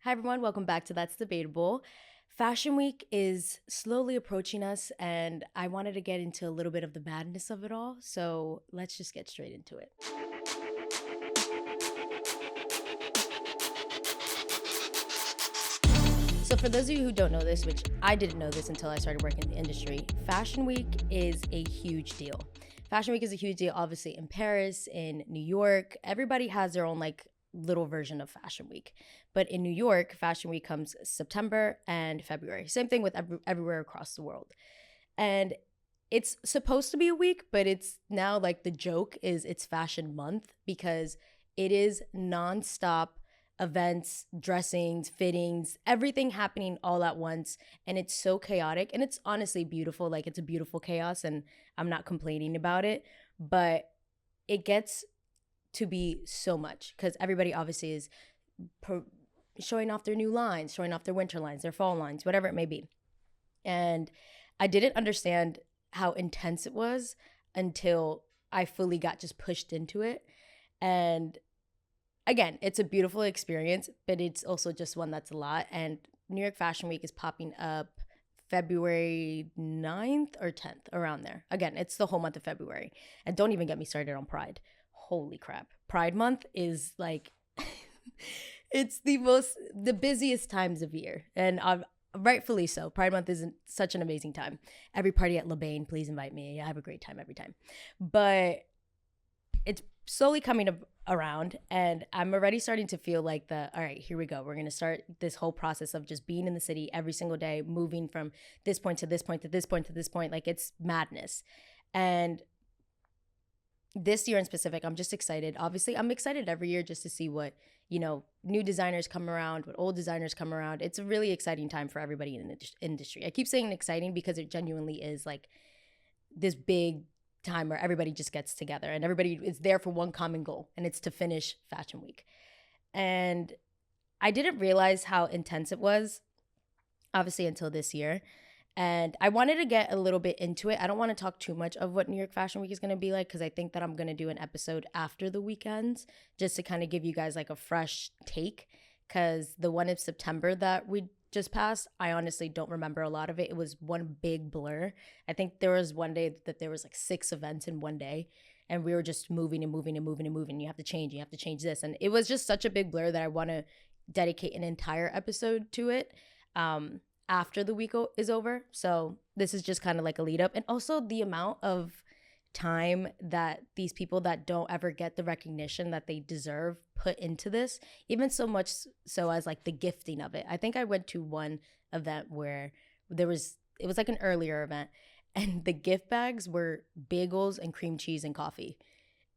Hi, everyone. Welcome back to That's Debatable. Fashion Week is slowly approaching us, and I wanted to get into a little bit of the madness of it all. So let's just get straight into it. So, for those of you who don't know this, which I didn't know this until I started working in the industry, Fashion Week is a huge deal. Fashion Week is a huge deal, obviously, in Paris, in New York. Everybody has their own, little version of Fashion Week. But in New York, Fashion Week comes September and February. Same thing with everywhere across the world. And it's supposed to be a week, but it's now like the joke is it's Fashion Month because it is nonstop events, dressings, fittings, everything happening all at once. And it's so chaotic. And it's honestly beautiful. Like it's a beautiful chaos. And I'm not complaining about it. But it gets to be so much because everybody obviously is showing off their new lines, showing off their winter lines, their fall lines, whatever it may be. And I didn't understand how intense it was until I fully got just pushed into it. And again, it's a beautiful experience, but it's also just one that's a lot. And New York Fashion Week is popping up February 9th or 10th, around there. Again, it's the whole month of February. And don't even get me started on Pride. Holy crap. Pride month is like, it's the busiest times of year. And rightfully so. Pride month is such an amazing time. Every party at LeBain, please invite me. I have a great time every time. But it's slowly coming around, and I'm already starting to feel like all right, here we go. We're going to start this whole process of just being in the city every single day, moving from this point to this point to this point to this point. Like it's madness. And this year in specific, I'm just excited. Obviously, I'm excited every year just to see what, new designers come around, what old designers come around. It's a really exciting time for everybody in the industry. I keep saying exciting because it genuinely is like this big time where everybody just gets together and everybody is there for one common goal, and it's to finish Fashion Week. And I didn't realize how intense it was, obviously, until this year. And I wanted to get a little bit into it. I don't want to talk too much of what New York Fashion Week is going to be like because I think that I'm going to do an episode after the weekends just to kind of give you guys like a fresh take, because the one in September that we just passed, I honestly don't remember a lot of it. It was one big blur. I think there was one day that there was like 6 events in one day, and we were just moving and moving and moving and moving. You have to change this. And it was just such a big blur that I want to dedicate an entire episode to it. After the week is over. So this is just kind of like a lead up. And also the amount of time that these people that don't ever get the recognition that they deserve put into this, even so much so as like the gifting of it. I think I went to one event where it was like an earlier event, and the gift bags were bagels and cream cheese and coffee.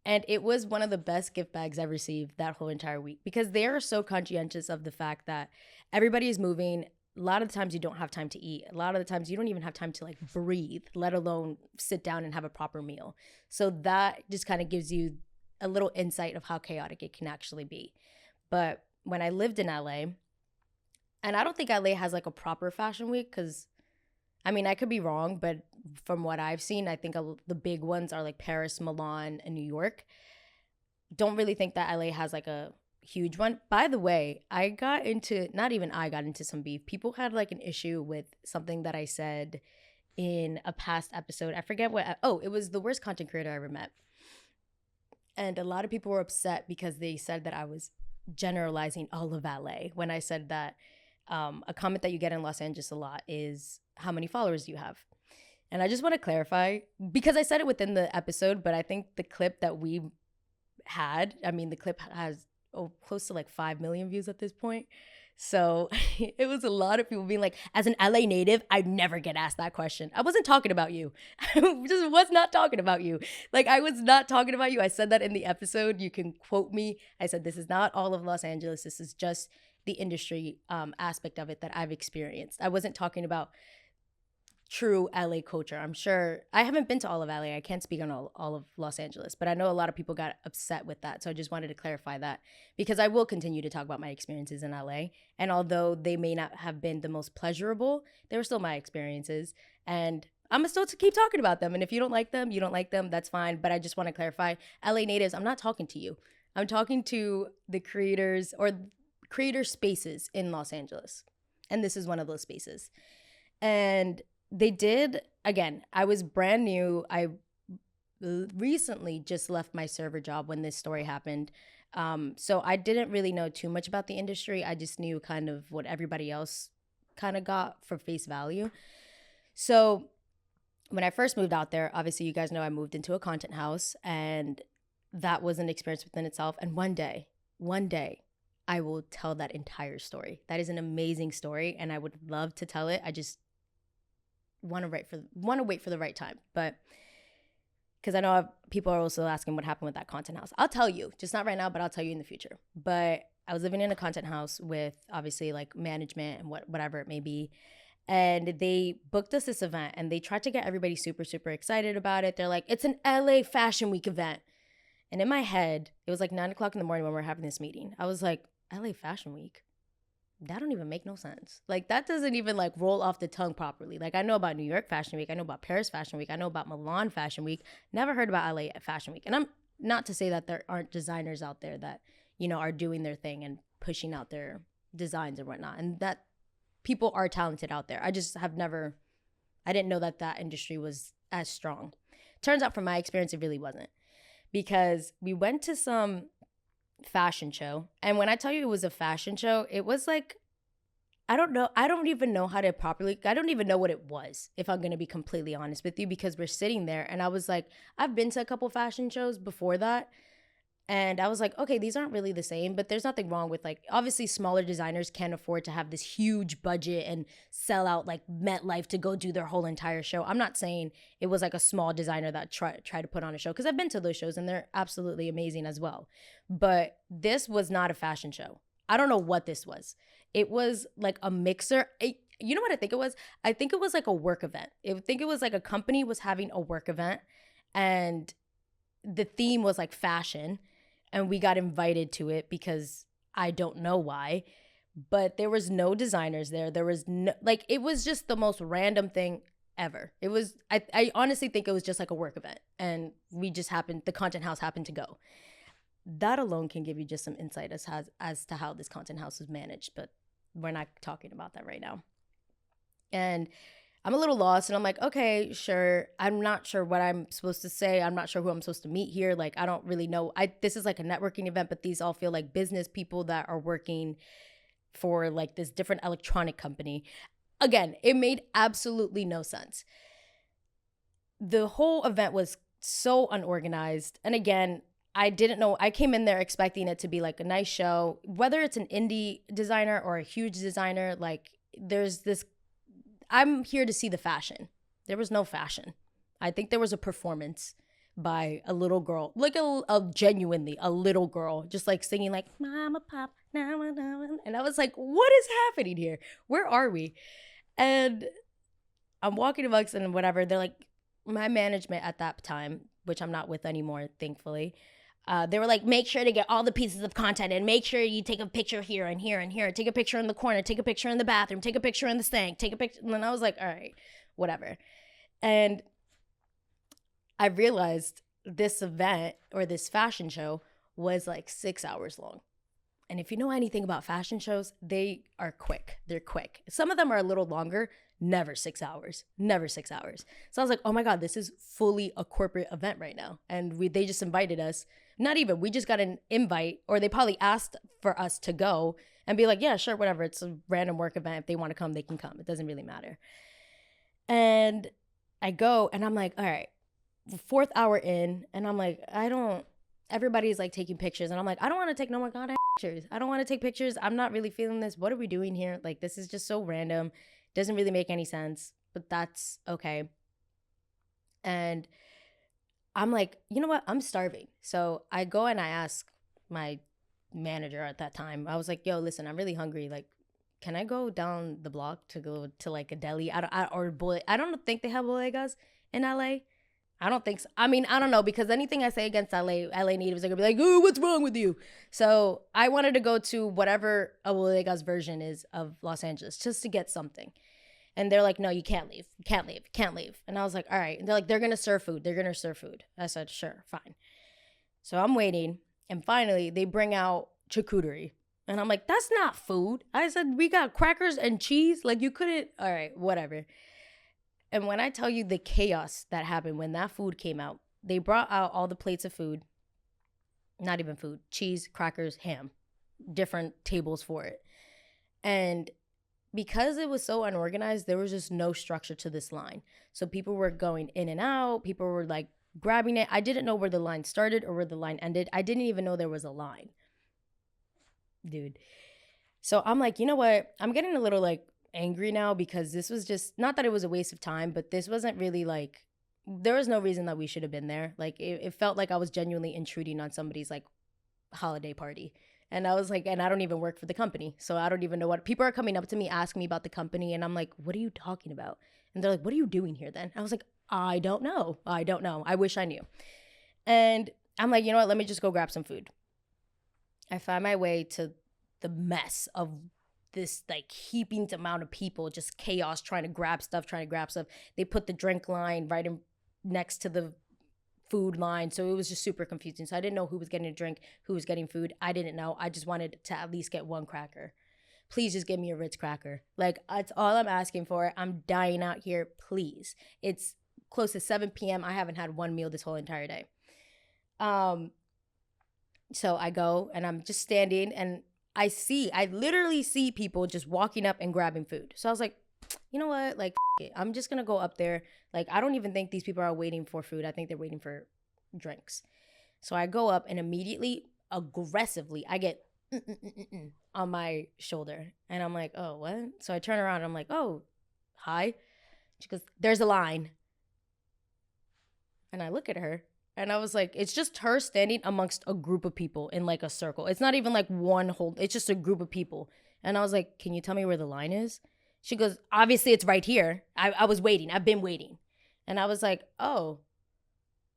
And it was one of the best gift bags I've received that whole entire week because they are so conscientious of the fact that everybody is moving. A lot of the times you don't have time to eat. A lot of the times you don't even have time to like breathe, let alone sit down and have a proper meal. So that just kind of gives you a little insight of how chaotic it can actually be. But when I lived in LA, and I don't think LA has like a proper fashion week because, I mean, I could be wrong, but from what I've seen, I think the big ones are like Paris, Milan, and New York. Don't really think that LA has like a huge one. By the way, I got into some beef. People had like an issue with something that I said in a past episode. I forget it was the worst content creator I ever met. And a lot of people were upset because they said that I was generalizing all of LA when I said that a comment that you get in Los Angeles a lot is how many followers do you have? And I just want to clarify because I said it within the episode, but I think the clip that we had, the clip has close to like 5 million views at this point. So it was a lot of people being like, as an LA native, I'd never get asked that question. I wasn't talking about you. I just was not talking about you. Like, I was not talking about you. I said that in the episode. You can quote me. I said, this is not all of Los Angeles. This is just the industry aspect of it that I've experienced. I wasn't talking about true LA culture. I'm sure I haven't been to all of LA. I can't speak on all of Los Angeles, but I know a lot of people got upset with that. So I just wanted to clarify that because I will continue to talk about my experiences in LA. And although they may not have been the most pleasurable, they were still my experiences. And I'm gonna still keep talking about them. And if you don't like them, you don't like them, that's fine. But I just want to clarify, LA natives, I'm not talking to you. I'm talking to the creators or creator spaces in Los Angeles. And this is one of those spaces. And they did, again, I was brand new. I recently just left my server job when this story happened. So I didn't really know too much about the industry. I just knew kind of what everybody else kind of got for face value. So when I first moved out there, obviously you guys know I moved into a content house, and that was an experience within itself. And one day, I will tell that entire story. That is an amazing story, and I would love to tell it. I just want to wait for the right time. But because I know people are also asking what happened with that content house. I'll tell you, just not right now, but I'll tell you in the future. But I was living in a content house with obviously like management and whatever it may be. And they booked us this event, and they tried to get everybody super, super excited about it. They're like, it's an LA Fashion Week event. And in my head, it was like 9 o'clock in the morning when we were having this meeting. I was like, LA Fashion Week? That don't even make no sense. Like, that doesn't even like roll off the tongue properly. Like, I know about New York Fashion Week. I know about Paris Fashion Week. I know about Milan Fashion Week. Never heard about LA Fashion Week. And I'm not to say that there aren't designers out there that, you know, are doing their thing and pushing out their designs and whatnot. And that people are talented out there. I just have never, I didn't know that that industry was as strong. Turns out from my experience, it really wasn't. Because we went to some fashion show. And when I tell you it was a fashion show, it was like, I don't know. I don't even know how to properly, I don't even know what it was, if I'm going to be completely honest with you, because we're sitting there and I was like, I've been to a couple fashion shows before that. And I was like, okay, these aren't really the same, but there's nothing wrong with like, obviously smaller designers can't afford to have this huge budget and sell out like MetLife to go do their whole entire show. I'm not saying it was like a small designer that tried to put on a show, because I've been to those shows and they're absolutely amazing as well. But this was not a fashion show. I don't know what this was. It was like a mixer. You know what I think it was? I think it was like a work event. I think it was like a company was having a work event, and the theme was like fashion. And we got invited to it because I don't know why, but there was no designers there. There was no, like, it was just the most random thing ever. It was, I honestly think it was just like a work event, and we just happened, the content house happened to go. That alone can give you just some insight as to how this content house is managed, but we're not talking about that right now. And I'm a little lost, and I'm like, okay, sure. I'm not sure what I'm supposed to say. I'm not sure who I'm supposed to meet here. Like, I don't really know. This is like a networking event, but these all feel like business people that are working for like this different electronic company. Again, it made absolutely no sense. The whole event was so unorganized. And again, I didn't know. I came in there expecting it to be like a nice show, whether it's an indie designer or a huge designer. Like, there's this, I'm here to see the fashion. There was no fashion. I think there was a performance by a little girl, like genuinely a little girl, just like singing like "Mama Pop," and I was like, "What is happening here? Where are we?" And I'm walking amongst them and whatever. They're like, my management at that time, which I'm not with anymore, thankfully. They were like, make sure to get all the pieces of content and make sure you take a picture here and here and here. Take a picture in the corner. Take a picture in the bathroom. Take a picture in the sink. Take a picture. And then I was like, all right, whatever. And I realized this event or this fashion show was like 6 hours long. And if you know anything about fashion shows, they are quick. They're quick. Some of them are a little longer. Never 6 hours. Never 6 hours. So I was like, oh my God, this is fully a corporate event right now. And they just invited us. Not even, we just got an invite, or they probably asked for us to go and be like, yeah, sure, whatever. It's a random work event. If they want to come, they can come. It doesn't really matter. And I go and I'm like, all right, 4th hour in. And I'm like, everybody's like taking pictures. And I'm like, I don't want to take no more goddamn pictures. I don't want to take pictures. I'm not really feeling this. What are we doing here? Like, this is just so random. Doesn't really make any sense, but that's okay. And I'm like, you know what? I'm starving. So I go and I ask my manager at that time. I was like, yo, listen, I'm really hungry. Like, can I go down the block to go to like a deli? I don't think they have bodegas in LA. I don't think so. I mean, I don't know, because anything I say against LA natives are gonna be like, ooh, what's wrong with you? So I wanted to go to whatever a bodega's version is of Los Angeles just to get something. And they're like, no, you can't leave. You can't leave. You can't leave. And I was like, all right. And they're like, they're going to serve food. They're going to serve food. I said, sure, fine. So I'm waiting. And finally, they bring out charcuterie. And I'm like, that's not food. I said, we got crackers and cheese. Like, you couldn't. All right, whatever. And when I tell you the chaos that happened when that food came out, they brought out all the plates of food. Not even food. Cheese, crackers, ham. Different tables for it. And because it was so unorganized, there was just no structure to this line. So people were going in and out. People were like grabbing it. I didn't know where the line started or where the line ended. I didn't even know there was a line. Dude. So I'm like, you know what? I'm getting a little like angry now because this was just, not that it was a waste of time, but this wasn't really like, there was no reason that we should have been there. Like it felt like I was genuinely intruding on somebody's like holiday party. And I was like, and I don't even work for the company. So I don't even know what, people are coming up to me, asking me about the company. And I'm like, what are you talking about? And they're like, what are you doing here then? I was like, I don't know. I wish I knew. And I'm like, you know what? Let me just go grab some food. I find my way to the mess of this like heaping amount of people, just chaos, trying to grab stuff. They put the drink line right in next to the food line. So it was just super confusing. So I didn't know who was getting a drink, who was getting food. I didn't know. I just wanted to at least get one cracker. Please just give me a Ritz cracker. Like, that's all I'm asking for. I'm dying out here. Please. It's close to 7 p.m. I haven't had one meal this whole entire day. So I go and I'm just standing and I literally see people just walking up and grabbing food. So I was like, you know what? Like, it. I'm just going to go up there. Like, I don't even think these people are waiting for food. I think they're waiting for drinks. So I go up and immediately, aggressively, I get on my shoulder. And I'm like, oh, what? So I turn around and I'm like, oh, hi. She goes, there's a line. And I look at her. And I was like, it's just her standing amongst a group of people in like a circle. It's not even like one whole, it's just a group of people. And I was like, can you tell me where the line is? She goes, obviously it's right here. I was waiting. I've been waiting. And I was like, oh,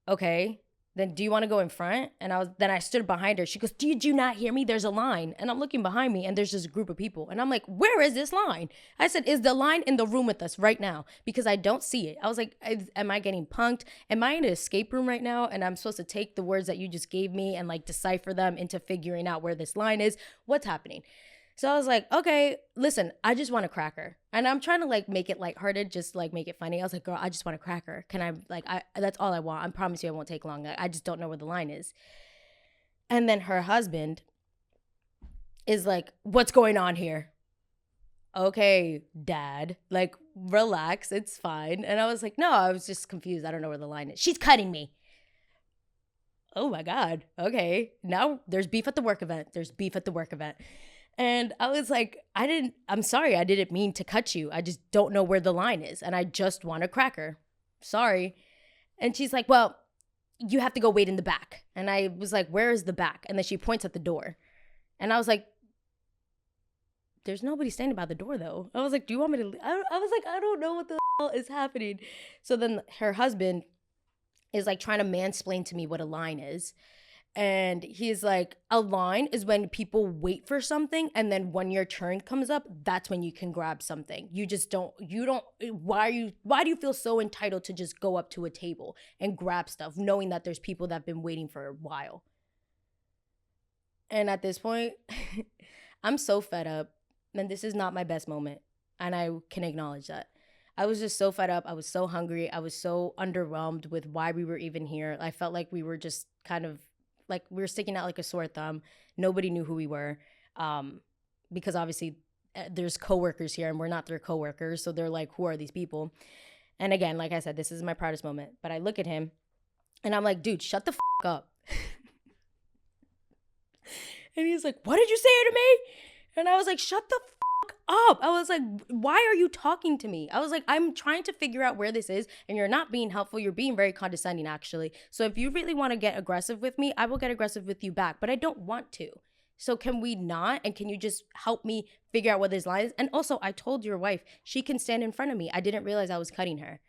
okay. Then do you want to go in front? And then I stood behind her. She goes, did you not hear me? There's a line. And I'm looking behind me and there's just a group of people. And I'm like, where is this line? I said, is the line in the room with us right now? Because I don't see it. I was like, am I getting punked? Am I in an escape room right now? And I'm supposed to take the words that you just gave me and like decipher them into figuring out where this line is? What's happening? So I was like, okay, listen, I just want a cracker. And I'm trying to like make it lighthearted, just like make it funny. I was like, girl, I just want a cracker. Can I that's all I want. I promise you I won't take long. I just don't know where the line is. And then her husband is like, what's going on here? Okay, dad, like relax, it's fine. And I was like, no, I was just confused. I don't know where the line is. She's cutting me. Oh my God. Okay. Now there's beef at the work event. And I was like, I'm sorry, I didn't mean to cut you. I just don't know where the line is. And I just want a cracker. Sorry. And she's like, well, you have to go wait in the back. And I was like, where is the back? And then she points at the door. And I was like, there's nobody standing by the door though. I was like, do you want me to leave? I was like, I don't know what the hell is happening. So then her husband is like trying to mansplain to me what a line is. And he's like, a line is when people wait for something. And then when your turn comes up, that's when you can grab something. Why do you feel so entitled to just go up to a table and grab stuff, knowing that there's people that have been waiting for a while? And at this point, I'm so fed up. And this is not my best moment. And I can acknowledge that. I was just so fed up. I was so hungry. I was so underwhelmed with why we were even here. I felt like we were just kind of like we were sticking out like a sore thumb. Nobody knew who we were because obviously there's coworkers here and we're not their coworkers. So they're like, who are these people? And again, like I said, this is my proudest moment. But I look at him and I'm like, dude, shut the up. And he's like, what did you say to me? And I was like, shut the up. I was like, why are you talking to me? I was like, I'm trying to figure out where this is and you're not being helpful. You're being very condescending, actually. So if you really want to get aggressive with me, I will get aggressive with you back, but I don't want to. So can we not? And can you just help me figure out what this line is? And also, I told your wife she can stand in front of me. I didn't realize I was cutting her.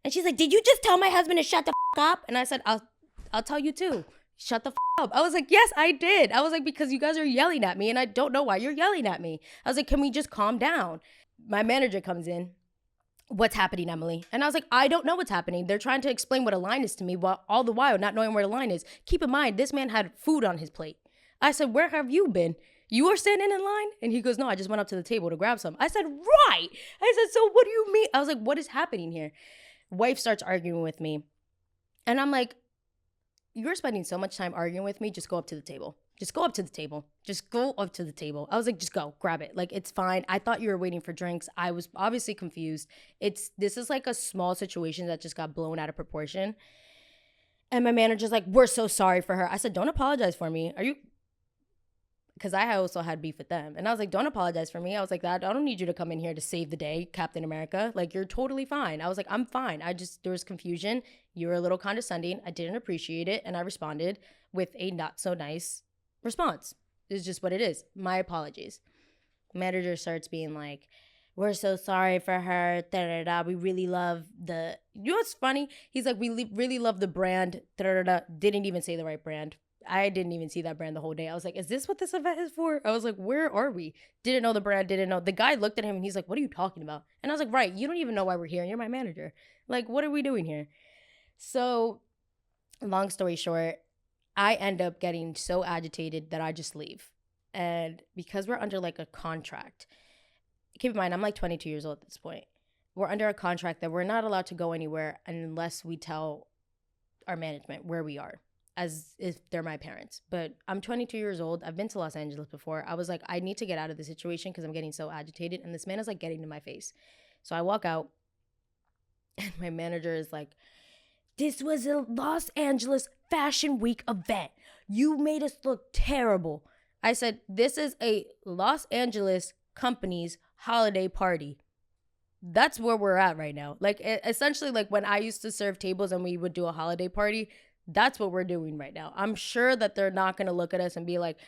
And she's like, did you just tell my husband to shut the up? And I said, I'll tell you too. Shut the up. I was like, yes, I did. I was like, because you guys are yelling at me and I don't know why you're yelling at me. I was like, can we just calm down? My manager comes in. What's happening, Emily? And I was like, I don't know what's happening. They're trying to explain what a line is to me while all the while not knowing where the line is. Keep in mind, this man had food on his plate. I said, where have you been? You were standing in line? And he goes, no, I just went up to the table to grab some. I said, right. I said, so what do you mean? I was like, what is happening here? Wife starts arguing with me. And I'm like, you're spending so much time arguing with me. Just go up to the table. Just go up to the table. Just go up to the table. I was like, just go, grab it. Like, it's fine. I thought you were waiting for drinks. I was obviously confused. This is like a small situation that just got blown out of proportion. And my manager's like, we're so sorry for her. I said, don't apologize for me. Are you? Because I also had beef with them. And I was like, don't apologize for me. I was like, I don't need you to come in here to save the day, Captain America. Like, you're totally fine. I was like, I'm fine. There was confusion. You were a little condescending. I didn't appreciate it. And I responded with a not so nice response. It's just what it is. My apologies. Manager starts being like, we're so sorry for her. Da, da, da. We really love you know what's funny? He's like, we really love the brand. Da, da, da. Didn't even say the right brand. I didn't even see that brand the whole day. I was like, is this what this event is for? I was like, where are we? Didn't know the brand, didn't know. The guy looked at him and he's like, what are you talking about? And I was like, right, you don't even know why we're here and you're my manager. Like, what are we doing here? So, long story short, I end up getting so agitated that I just leave. And because we're under like a contract, keep in mind, I'm like 22 years old at this point. We're under a contract that we're not allowed to go anywhere unless we tell our management where we are, as if they're my parents. But I'm 22 years old. I've been to Los Angeles before. I was like, I need to get out of the situation because I'm getting so agitated. And this man is like getting to my face. So I walk out and my manager is like, this was a Los Angeles Fashion Week event. You made us look terrible. I said, this is a Los Angeles company's holiday party. That's where we're at right now. Like, essentially, like when I used to serve tables and we would do a holiday party, that's what we're doing right now. I'm sure that they're not going to look at us and be like,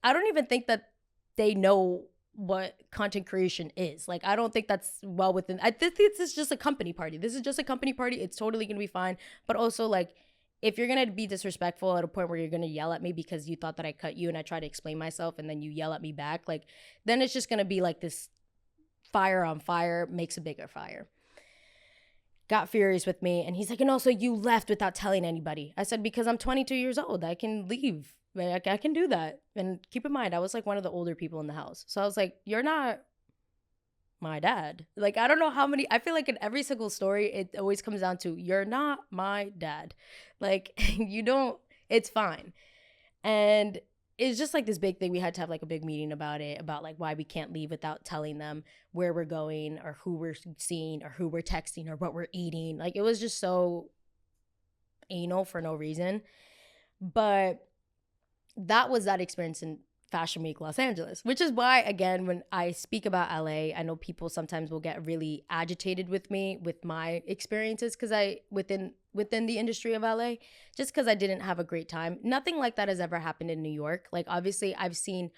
I don't even think that they know what content creation is. Like, I don't think that's well within, I think this is just a company party. This is just a company party. It's totally going to be fine. But also, like, if you're going to be disrespectful at a point where you're going to yell at me because you thought that I cut you and I try to explain myself and then you yell at me back, like, then it's just going to be like this fire on fire makes a bigger fire. Got furious with me. And he's like, and also you left without telling anybody. I said, because I'm 22 years old. I can leave. Like, I can do that. And keep in mind, I was like one of the older people in the house. So I was like, you're not my dad. Like, I don't know how many, I feel like in every single story, it always comes down to, you're not my dad. Like, you don't, it's fine. And it's just like this big thing. We had to have like a big meeting about it, about like why we can't leave without telling them where we're going or who we're seeing or who we're texting or what we're eating. Like, it was just so anal for no reason. But that was that experience in Fashion Week Los Angeles, which is why, again, when I speak about LA, I know people sometimes will get really agitated with me with my experiences because within the industry of LA, just because I didn't have a great time. Nothing like that has ever happened in New York. Like, obviously, I've seen,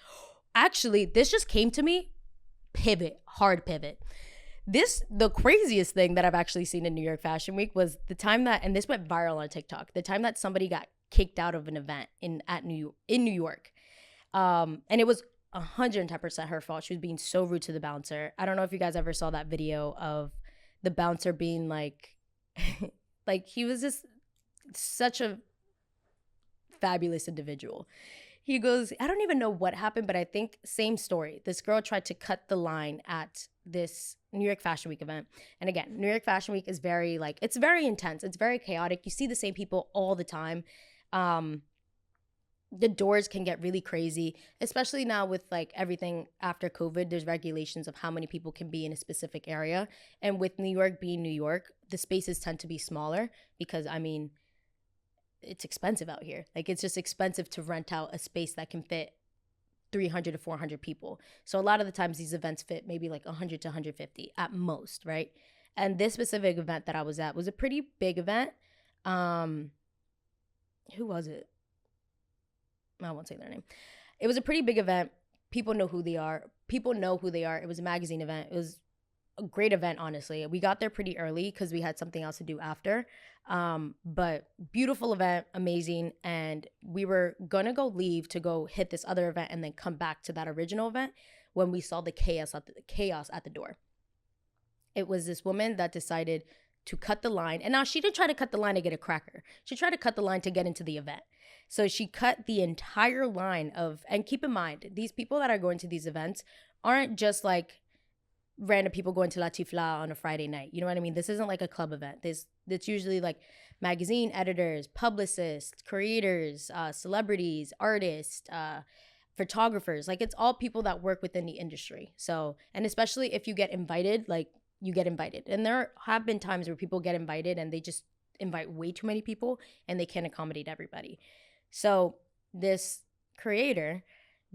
actually, this just came to me, hard pivot. The craziest thing that I've actually seen in New York Fashion Week was the time that, and this went viral on TikTok, the time that somebody got kicked out of an event in New York. And it was 110% her fault. She was being so rude to the bouncer. I don't know if you guys ever saw that video of the bouncer being like, like, he was just such a fabulous individual. He goes, I don't even know what happened, but I think same story. This girl tried to cut the line at this New York Fashion Week event. And again, New York Fashion Week is very, like, it's very intense. It's very chaotic. You see the same people all the time. The doors can get really crazy, especially now with like everything after COVID. There's regulations of how many people can be in a specific area. And with New York being New York, the spaces tend to be smaller because, I mean, it's expensive out here. Like, it's just expensive to rent out a space that can fit 300 to 400 people. So a lot of the times these events fit maybe like 100 to 150 at most, right? And this specific event that I was at was a pretty big event. Who was it? I won't say their name. It was a pretty big event. People know who they are. It was a magazine event. It was a great event, honestly. We got there pretty early because we had something else to do after. But beautiful event, amazing. And we were gonna go leave to go hit this other event and then come back to that original event when we saw the chaos at the door. It was this woman that decided to cut the line. And now she didn't try to cut the line to get a cracker. She tried to cut the line to get into the event. So she cut the entire line of, and keep in mind, these people that are going to these events aren't just like random people going to La Tifla on a Friday night. You know what I mean? This isn't like a club event. It's usually like magazine editors, publicists, creators, celebrities, artists, photographers. Like it's all people that work within the industry. So, and especially if you get invited, like you get invited. And there have been times where people get invited and they just invite way too many people and they can't accommodate everybody. So this creator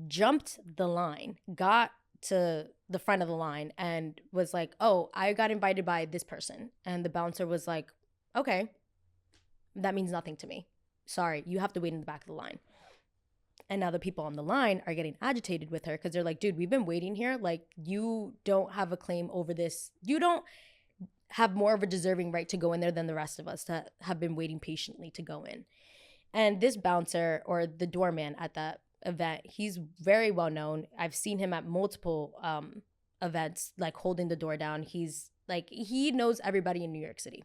jumped the line, got to the front of the line and was like, oh, I got invited by this person. And the bouncer was like, okay, that means nothing to me. Sorry, you have to wait in the back of the line. And now the people on the line are getting agitated with her because they're like, dude, we've been waiting here. Like, you don't have a claim over this. You don't have more of a deserving right to go in there than the rest of us that have been waiting patiently to go in. And this bouncer, or the doorman at that event, he's very well known. I've seen him at multiple events, like holding the door down. He's like, he knows everybody in New York City.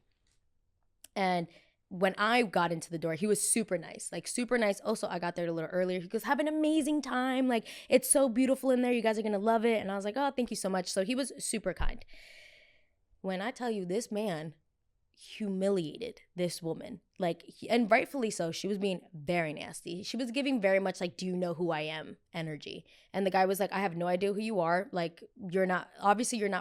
And when I got into the door, he was super nice, like super nice. Also, I got there a little earlier. He goes, have an amazing time. Like, it's so beautiful in there. You guys are going to love it. And I was like, oh, thank you so much. So he was super kind. When I tell you, this man humiliated this woman, like, and rightfully so. She was being very nasty. She was giving very much like, do you know who I am energy. And the guy was like, I have no idea who you are. Like, you're not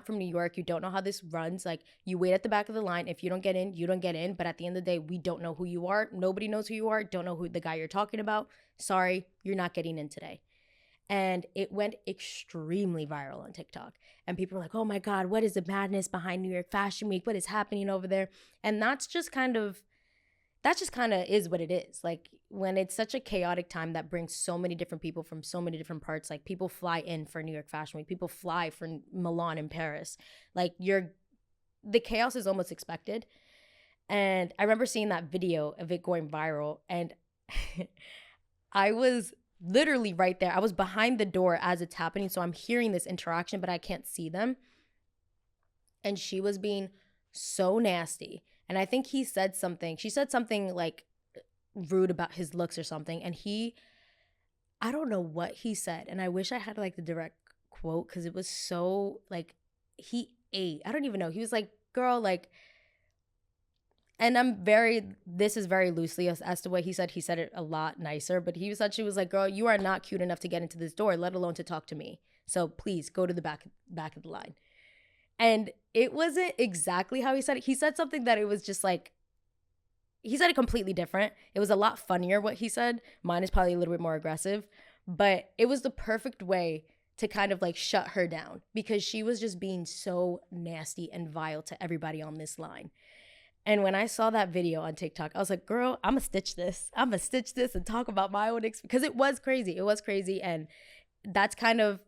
from New York. You don't know how this runs. Like, you wait at the back of the line. If you don't get in, you don't get in. But at the end of the day, we don't know who you are. Nobody knows who you are. Don't know who the guy you're talking about. Sorry, you're not getting in today. And it went extremely viral on TikTok. And people were like, oh my God, what is the madness behind New York Fashion Week? What is happening over there? And that just kind of is what it is. Like, when it's such a chaotic time that brings so many different people from so many different parts, like people fly in for New York Fashion Week, people fly for Milan and Paris. Like, the chaos is almost expected. And I remember seeing that video of it going viral, and I was literally right there. I was behind the door as it's happening, so I'm hearing this interaction, but I can't see them. And she was being so nasty. And I think she said something like rude about his looks or something. And I don't know what he said. And I wish I had like the direct quote, because it was so like, he ate. I don't even know. He was like, girl, like, and this is very loosely as to what he said. He said it a lot nicer, but he essentially was like, girl, you are not cute enough to get into this door, let alone to talk to me. So please go to the back of the line. And it wasn't exactly how he said it. He said something that it was just like, he said it completely different. It was a lot funnier what he said. Mine is probably a little bit more aggressive, but it was the perfect way to kind of like shut her down, because she was just being so nasty and vile to everybody on this line. And when I saw that video on TikTok, I was like, girl, I'm going to stitch this and talk about my own experience. Because it was crazy. And that's kind of,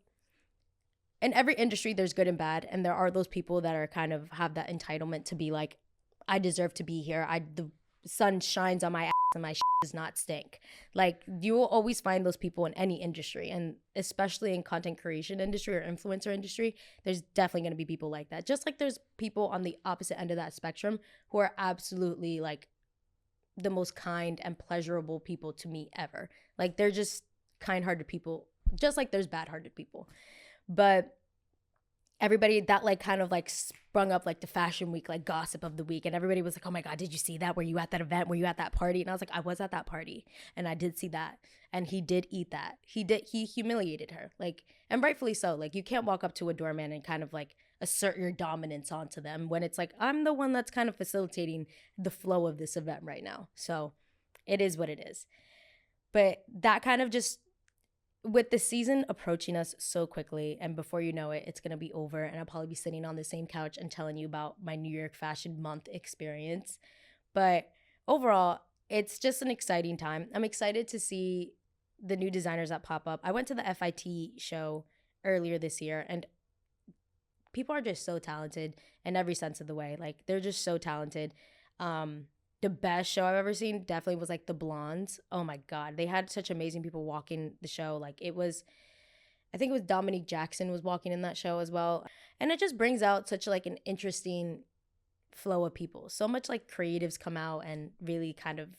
in every industry, there's good and bad. And there are those people that are kind of have that entitlement to be like, I deserve to be here. The sun shines on my ass and my shit does not stink. Like, you will always find those people in any industry. And especially in content creation industry or influencer industry, there's definitely going to be people like that. Just like there's people on the opposite end of that spectrum who are absolutely like the most kind and pleasurable people to meet ever. Like, they're just kind-hearted people, just like there's bad-hearted people. But everybody that like kind of like sprung up like the fashion week, like gossip of the week. And everybody was like, oh my God, did you see that? Were you at that event? Were you at that party? And I was like, I was at that party and I did see that. And he did eat that. He humiliated her. Like, and rightfully so. Like, you can't walk up to a doorman and kind of like assert your dominance onto them when it's like, I'm the one that's kind of facilitating the flow of this event right now. So it is what it is. But that kind of just, with the season approaching us so quickly, and before you know it, it's going to be over, and I'll probably be sitting on the same couch and telling you about my New York Fashion Month experience. But overall, it's just an exciting time. I'm excited to see the new designers that pop up. I went to the FIT show earlier this year, and people are just so talented in every sense of the way. Like, they're just so talented. The best show I've ever seen definitely was like the Blondes. Oh my God. They had such amazing people walking the show. Like, I think it was Dominique Jackson was walking in that show as well. And it just brings out such like an interesting flow of people. So much like creatives come out and really kind of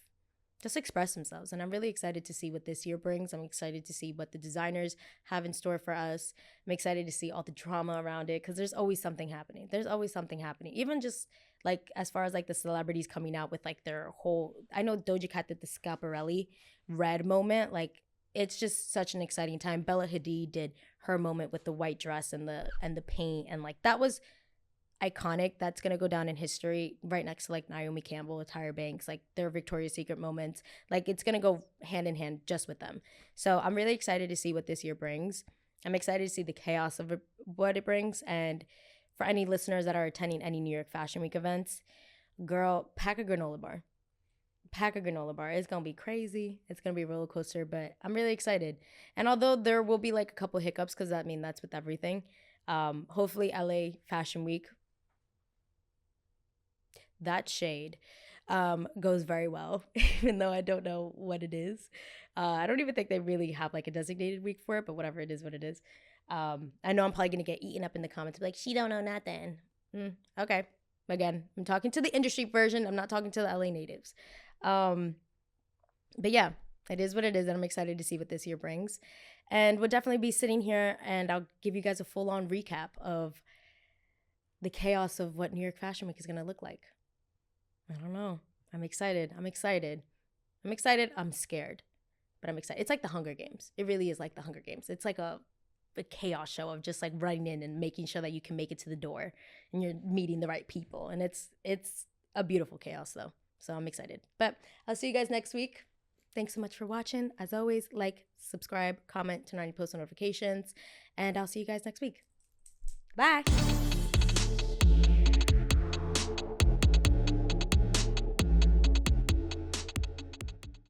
just express themselves. And I'm really excited to see what this year brings. I'm excited to see what the designers have in store for us. I'm excited to see all the drama around it because there's always something happening. There's always something happening. Even just like as far as like the celebrities coming out with like their whole, I know Doja Cat did the Schiaparelli red moment. Like it's just such an exciting time. Bella Hadid did her moment with the white dress and the paint, and like that was iconic. That's gonna go down in history right next to like Naomi Campbell, Tyra Banks, like their Victoria's Secret moments. Like it's gonna go hand in hand just with them. So I'm really excited to see what this year brings. I'm excited to see the chaos of what it brings. And for any listeners that are attending any New York Fashion Week events, girl, pack a granola bar. Pack a granola bar. It's gonna be crazy. It's gonna be a roller coaster, but I'm really excited. And although there will be like a couple hiccups, because I mean that's with everything. Hopefully LA Fashion Week, that shade goes very well, even though I don't know what it is. I don't even think they really have like a designated week for it, but whatever, it is what it is. I know I'm probably gonna get eaten up in the comments, like she don't know nothing. Okay, again, I'm talking to the industry version. I'm not talking to the LA natives. But yeah, it is what it is, and I'm excited to see what this year brings. And we'll definitely be sitting here, and I'll give you guys a full-on recap of the chaos of what New York Fashion Week is gonna look like. I don't know. I'm excited. I'm excited. I'm excited. I'm scared, but I'm excited. It's like the Hunger Games. It really is like the Hunger Games. It's like a chaos show of just like running in and making sure that you can make it to the door and you're meeting the right people. And it's a beautiful chaos though. So I'm excited. But I'll see you guys next week. Thanks so much for watching. As always, like, subscribe, comment, turn on your post notifications, and I'll see you guys next week. Bye.